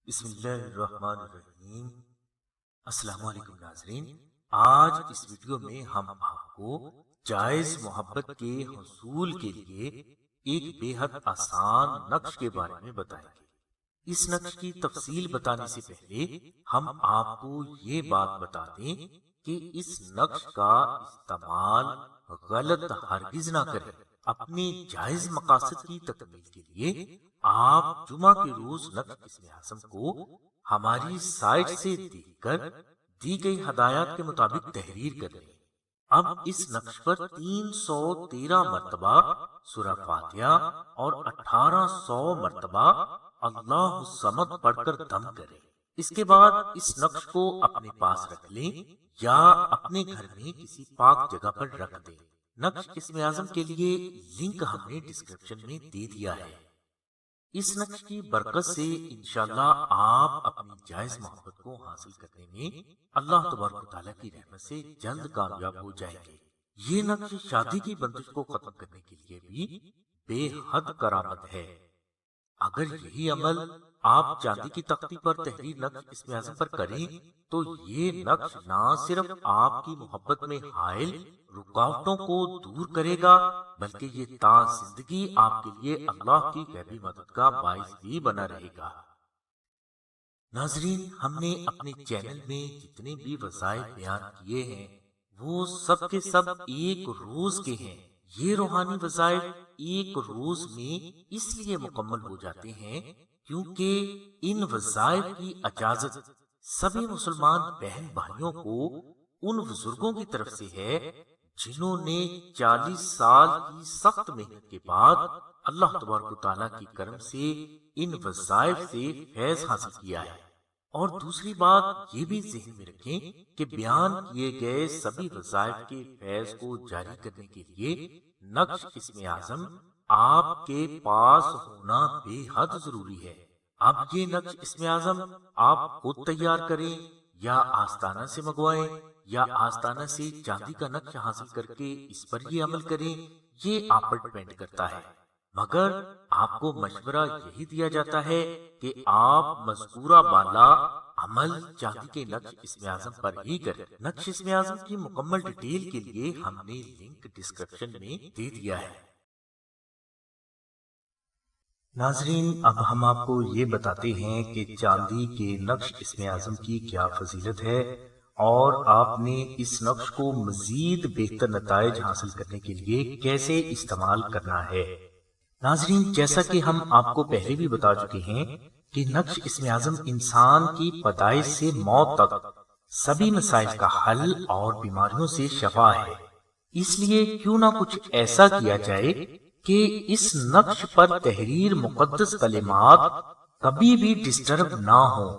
بسم اللہ الرحمن الرحیم۔ السلام علیکم ناظرین، آج اس ویڈیو میں ہم آپ کو جائز محبت کے حصول کے لیے ایک بے حد آسان نقش کے بارے میں بتائیں گے۔ اس نقش کی تفصیل بتانے سے پہلے ہم آپ کو یہ بات بتا دیں کہ اس نقش کا استعمال غلط ہرگز نہ کریں۔ اپنے جائز مقاصد کی تکمیل کے لیے آپ جمعہ کے روز نقش اسم اعظم کو ہماری سائٹ سے دیکھ کر دی گئی ہدایات کے مطابق تحریر کر لیں۔ اب اس نقش پر 313 مرتبہ سورہ فاتحہ اور 1800 مرتبہ اللہ الصمد پڑھ کر دم کریں۔ اس کے بعد اس نقش کو اپنے پاس رکھ لیں یا اپنے گھر میں کسی پاک جگہ پر رکھ دیں۔ نقش اسم اعظم کے لیے لنک ہم نے ڈسکرپشن میں دے دیا ہے۔ اس نقش کی برکت سے انشاءاللہ آپ اپنی جائز محبت کو حاصل کرنے میں اللہ تبارک و تعالیٰ کی رحمت سے جلد کامیاب ہو جائیں گے۔ یہ نقش شادی کی بندش کو ختم کرنے کے لیے بھی بے حد کرامت ہے۔ اگر یہی عمل آپ چاندی کی تختی پر تحریر نقش اسم اعظم پر کریں تو یہ نقش نہ صرف آپ کی محبت میں حائل رکاوٹوں کو دور کرے گا بلکہ یہ تا زندگی آپ کے لیے اللہ کی غیبی مدد کا باعث بھی بنا رہے گا۔ ناظرین، ہم نے اپنے چینل میں جتنے بھی وظائف بیان کیے ہیں وہ سب کے سب ایک روز کے ہیں۔ یہ روحانی وظائف ایک روز میں اس لیے مکمل ہو جاتے ہیں کیونکہ ان وظائف کی اجازت سبھی مسلمان بہن بھائیوں کو ان بزرگوں کی طرف سے ہے جنہوں نے 40 سال کی سخت محنت کے بعد اللہ تبارک و تعالیٰ کی کرم سے ان وظائف سے فیض حاصل کیا ہے۔ اور دوسری بات یہ بھی ذہن میں رکھیں کہ بیان کیے گئے سبھی وظائف کے فیض کو جاری کرنے کے لیے نقش اسم اعظم آپ کے پاس ہونا بے حد ضروری ہے۔ اب یہ نقش اسم اعظم آپ خود تیار کریں یا آستانہ سے منگوائیں یا آستانہ سے چاندی کا نقش حاصل کر کے اس پر یہ عمل کریں، یہ آپ پر ڈیپینڈ کرتا ہے، مگر آپ کو مشورہ یہی دیا جاتا ہے کہ آپ مذکورہ بالا عمل چاندی کے نقش اسم اعظم پر ہی کریں۔ نقش اسم اعظم کی مکمل ڈیٹیل کے لیے ہم نے لنک ڈسکرپشن میں دے دیا ہے۔ ناظرین، اب ہم آپ کو یہ بتاتے ہیں کہ چاندی کے نقش اسم اعظم کی کیا فضیلت ہے اور آپ نے اس نقش کو مزید بہتر نتائج حاصل کرنے کے لیے کیسے استعمال کرنا ہے۔ ناظرین، جیسا کہ ہم آپ کو پہلے بھی بتا چکے ہیں کہ نقش اسم اعظم انسان کی پیدائش سے موت تک سبھی مسائل کا حل اور بیماریوں سے شفا ہے۔ اس لیے کیوں نہ کچھ ایسا کیا جائے کہ اس نقش پر تحریر مقدس کلمات کبھی بھی ڈسٹرب نہ ہوں۔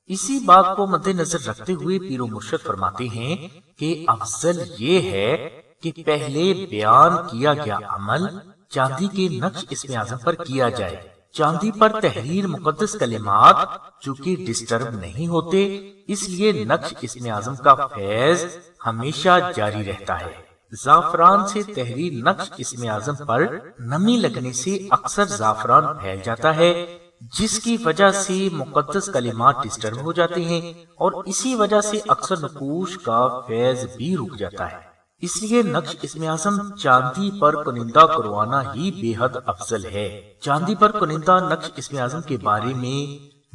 اسی بات کو مد نظر رکھتے ہوئے پیر و مرشد فرماتے ہیں کہ افضل یہ ہے کہ پہلے بیان کیا گیا عمل چاندی کے نقش اسم اعظم پر کیا جائے۔ چاندی پر تحریر مقدس کلمات چونکہ ڈسٹرب نہیں ہوتے، اس لیے نقش اسم اعظم کا فیض ہمیشہ جاری رہتا ہے۔ زعفران سے تحریر نقش اسم اعظم پر نمی لگنے سے اکثر زعفران پھیل جاتا ہے، جس کی وجہ سے مقدس کلمات ڈسٹرب ہو جاتے ہیں اور اسی وجہ سے اکثر نقوش کا فیض بھی رک جاتا ہے۔ اس لیے نقش اسم اعظم چاندی پر کنندہ کروانا ہی بے حد افضل ہے۔ چاندی پر کنندہ نقش اسم اعظم کے بارے میں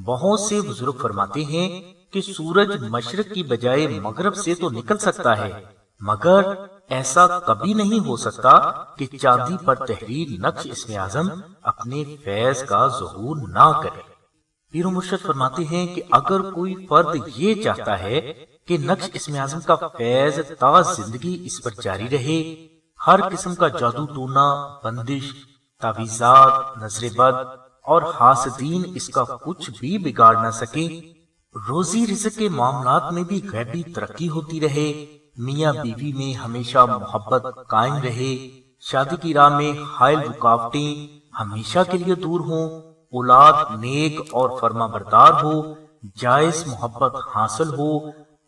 بہت سے بزرگ فرماتے ہیں کہ سورج مشرق کی بجائے مغرب سے تو نکل سکتا ہے، مگر ایسا کبھی نہیں ہو سکتا کہ چاندی پر تحریر نقش اسم اعظم اپنے فیض کا ظہور نہ کرے۔ پیر و مرشد فرماتے ہیں کہ اگر کوئی فرد یہ چاہتا ہے کہ نقش اسم اعظم کا فیض تا زندگی اس پر جاری رہے، ہر قسم کا جادو ٹونا، بندش، تعویذات، نظر بد اور حاسدین اس کا کچھ بھی بگاڑ نہ سکے، روزی رزق کے معاملات میں بھی غیبی ترقی ہوتی رہے، میاں بیوی میں ہمیشہ محبت قائم رہے، شادی کی راہ میں حائل رکاوٹیں ہمیشہ کے لیے دور ہوں، اولاد نیک اور فرما بردار ہو، جائز محبت حاصل ہو،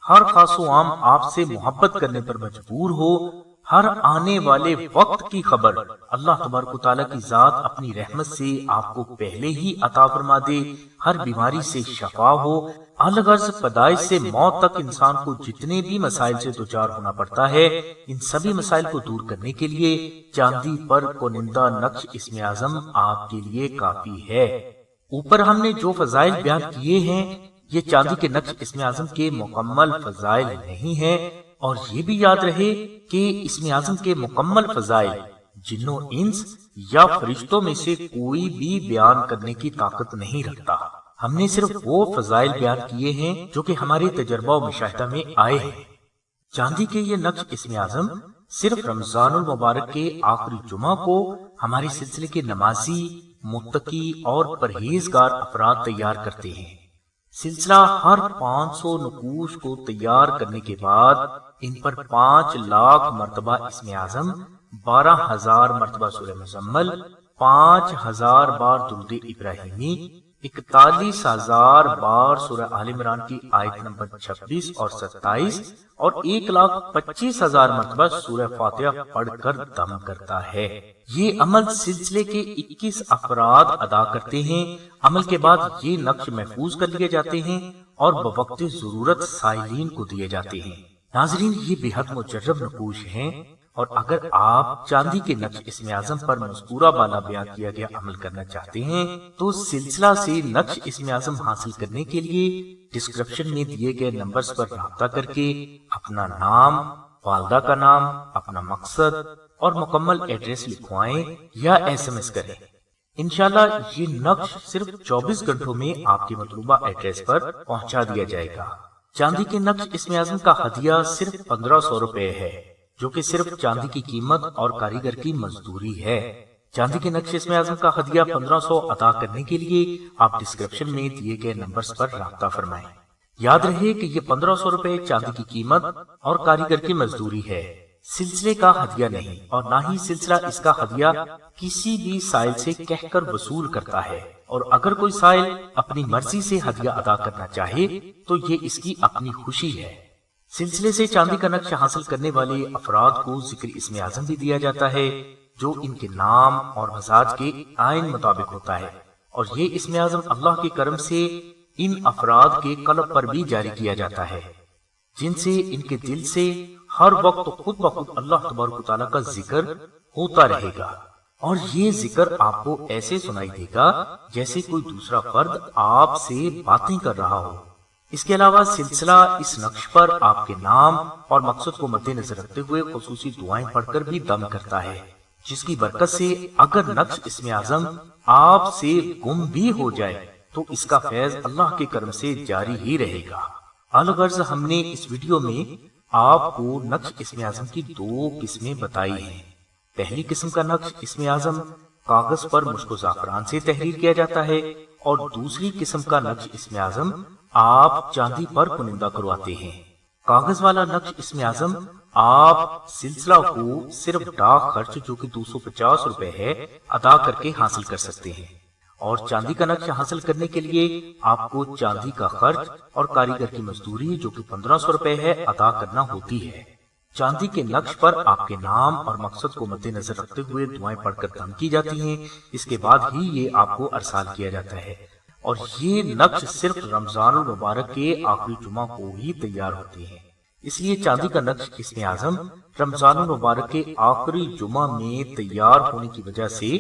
ہر خاص و عام آپ سے محبت کرنے پر مجبور ہو، ہر آنے والے وقت کی خبر اللہ تبارک و تعالیٰ کی ذات اپنی رحمت سے آپ کو پہلے ہی عطا فرما دے، ہر بیماری سے شفا ہو۔ الغرض پیدائش سے موت تک انسان کو جتنے بھی مسائل سے دوچار ہونا پڑتا ہے، ان سبھی مسائل کو دور کرنے کے لیے چاندی پر کنندہ نقش اسم اعظم آپ کے لیے کافی ہے۔ اوپر ہم نے جو فضائل بیان کیے ہیں، یہ چاندی کے نقش اسم اعظم کے مکمل فضائل نہیں ہیں، اور یہ بھی یاد رہے کہ اسم اعظم کے مکمل فضائل جن و انس یا فرشتوں میں سے کوئی بھی بیان کرنے کی طاقت نہیں رکھتا۔ ہم نے صرف وہ فضائل بیان کیے ہیں جو کہ ہمارے تجربہ و مشاہدہ میں آئے ہیں۔ چاندی کے یہ نقش اسم اعظم صرف رمضان المبارک کے آخری جمعہ کو ہمارے سلسلے کے نمازی، متقی اور پرہیزگار افراد تیار کرتے ہیں۔ سلسلہ ہر 500 نقوش کو تیار کرنے کے بعد ان پر 5 لاکھ مرتبہ اسم اعظم، 12,000 مرتبہ سورہ مزمل، 5,000 بار درود ابراہیمی، 41,000 بار سورہ آل عمران کی آیت نمبر 26 اور 27 اور 1,25,000 مرتبہ سورہ فاتحہ پڑھ کر دم کرتا ہے۔ یہ عمل سلسلے کے 21 افراد ادا کرتے ہیں۔ عمل کے بعد یہ نقش محفوظ کر لیے جاتے ہیں اور بوقت ضرورت سائلین کو دیے جاتے ہیں۔ ناظرین، یہ بے حد مجرب نقوش ہیں، اور اگر آپ چاندی کے نقش اسم اعظم پر مذکورہ بالا بیان کیا گیا عمل کرنا چاہتے ہیں تو سلسلہ سے نقش اسم اعظم حاصل کرنے کے لیے ڈسکرپشن میں دیے گئے نمبرز پر رابطہ کر کے اپنا نام، والدہ کا نام، اپنا مقصد اور مکمل ایڈریس لکھوائیں یا SMS کریں۔ انشاءاللہ یہ نقش صرف 24 گھنٹوں میں آپ کے مطلوبہ ایڈریس پر پہنچا دیا جائے گا۔ چاندی کے نقش اسم اعظم کا ہدیہ صرف 1500 روپے ہے، جو کہ صرف چاندی کی قیمت اور کاریگر کی مزدوری ہے۔ چاندی کے نقش اسم اعظم کا ہدیہ 1500 ادا کرنے کے لیے آپ ڈسکرپشن میں دیے گئے نمبرز پر رابطہ فرمائیں۔ یاد رہے کہ یہ 1500 روپے چاندی کی قیمت اور کاریگر کی مزدوری ہے، سلسلے کا ہدیہ نہیں، اور نہ ہی سلسلہ اس کا ہدیہ کسی بھی سائل سے کہہ کر وصول کرتا ہے، اور اگر کوئی سائل اپنی مرضی سے ہدیہ ادا کرنا چاہے تو یہ اس کی اپنی خوشی ہے۔ سلسلے سے چاندی کا نقش حاصل کرنے والے افراد کو ذکر اسم اعظم بھی دیا جاتا ہے جو ان کے نام اور مزاج کے آئین مطابق ہوتا ہے، اور یہ اسم اعظم اللہ کے کرم سے ان افراد کے قلب پر بھی جاری کیا جاتا ہے، جن سے ان کے دل سے ہر وقت خود بخود اللہ تبارک و تعالیٰ کا ذکر ہوتا رہے گا، اور یہ ذکر آپ کو ایسے سنائی دے گا جیسے کوئی دوسرا فرد آپ سے باتیں کر رہا ہو۔ اس کے علاوہ سلسلہ اس نقش پر آپ کے نام اور مقصد کو مد نظر رکھتے ہوئے خصوصی دعائیں پڑھ کر بھی دم کرتا ہے، جس کی برکت سے اگر نقش اسم اعظم آپ سے گم بھی ہو جائے تو اس کا فیض اللہ کے کرم سے جاری ہی رہے گا۔ الغرض ہم نے اس ویڈیو میں آپ کو نقش اسم اعظم کی 2 قسمیں بتائی ہیں۔ پہلی قسم کا نقش اسم اعظم کاغذ پر مشک و زعفران سے تحریر کیا جاتا ہے، اور دوسری قسم کا نقش اسم اعظم آپ چاندی پر کنندہ کرواتے ہیں۔ کاغذ والا نقش اسم اعظم آپ سلسلہ کو صرف ڈاک خرچ جو کہ 250 روپے ہے ادا کر کے حاصل کر سکتے ہیں، اور چاندی کا نقش حاصل کرنے کے لیے آپ کو چاندی کا خرچ اور کاریگر کی مزدوری جو کہ 1500 روپے ہے ادا کرنا ہوتی ہے۔ چاندی کے نقش پر آپ کے نام اور مقصد کو مد نظر رکھتے ہوئے دعائیں پڑھ کر دم کی جاتی ہیں، اس کے بعد ہی یہ آپ کو ارسال کیا جاتا ہے، اور یہ نقش صرف رمضان المبارک کے آخری جمعہ کو ہی تیار ہوتے ہیں۔ اس لیے چاندی کا نقش اسم اعظم رمضان المبارک کے آخری جمعہ میں تیار ہونے کی وجہ سے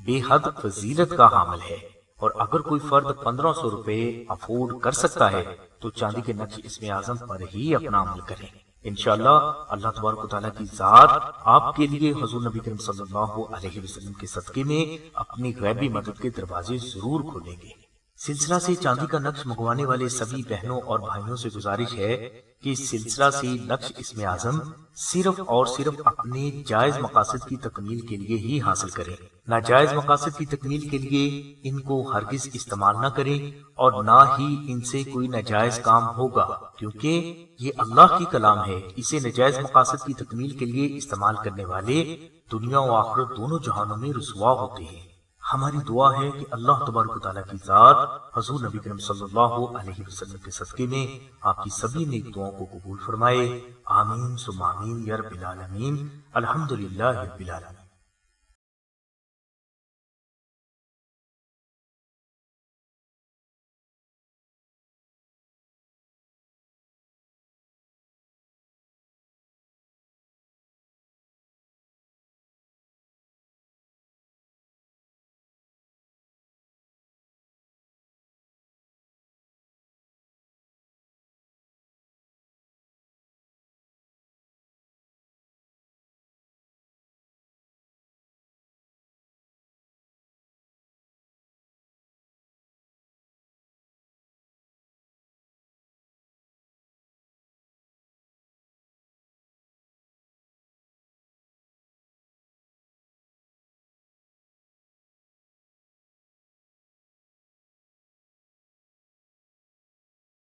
بے حد فضیلت کا حامل ہے، اور اگر کوئی فرد 1500 روپے افورڈ کر سکتا ہے تو چاندی کے نقش اسم اعظم پر ہی اپنا عمل کریں۔ انشاءاللہ اللہ تبارک و تعالیٰ کی ذات آپ کے لیے حضور نبی کریم صلی اللہ علیہ وسلم کے صدقے میں اپنی غیبی مدد کے دروازے ضرور کھولیں گے۔ سلسلہ سے چاندی کا نقش منگوانے والے سبھی بہنوں اور بھائیوں سے گزارش ہے کہ سلسلہ سے نقش اسم اعظم صرف اور صرف اپنے جائز مقاصد کی تکمیل کے لیے ہی حاصل کریں، ناجائز مقاصد کی تکمیل کے لیے ان کو ہرگز استعمال نہ کریں، اور نہ ہی ان سے کوئی ناجائز کام ہوگا، کیونکہ یہ اللہ کی کلام ہے۔ اسے ناجائز مقاصد کی تکمیل کے لیے استعمال کرنے والے دنیا و آخرت دونوں جہانوں میں رسوا ہوتے ہیں۔ ہماری دعا ہے کہ اللہ تبارک و تعالیٰ کی ذات حضور نبی کریم صلی اللہ علیہ وسلم کے صدقے میں آپ کی سبھی نیک دعاؤں کو قبول فرمائے۔ آمین ثم آمین یا رب العالمین۔ الحمدللہ رب العالمین۔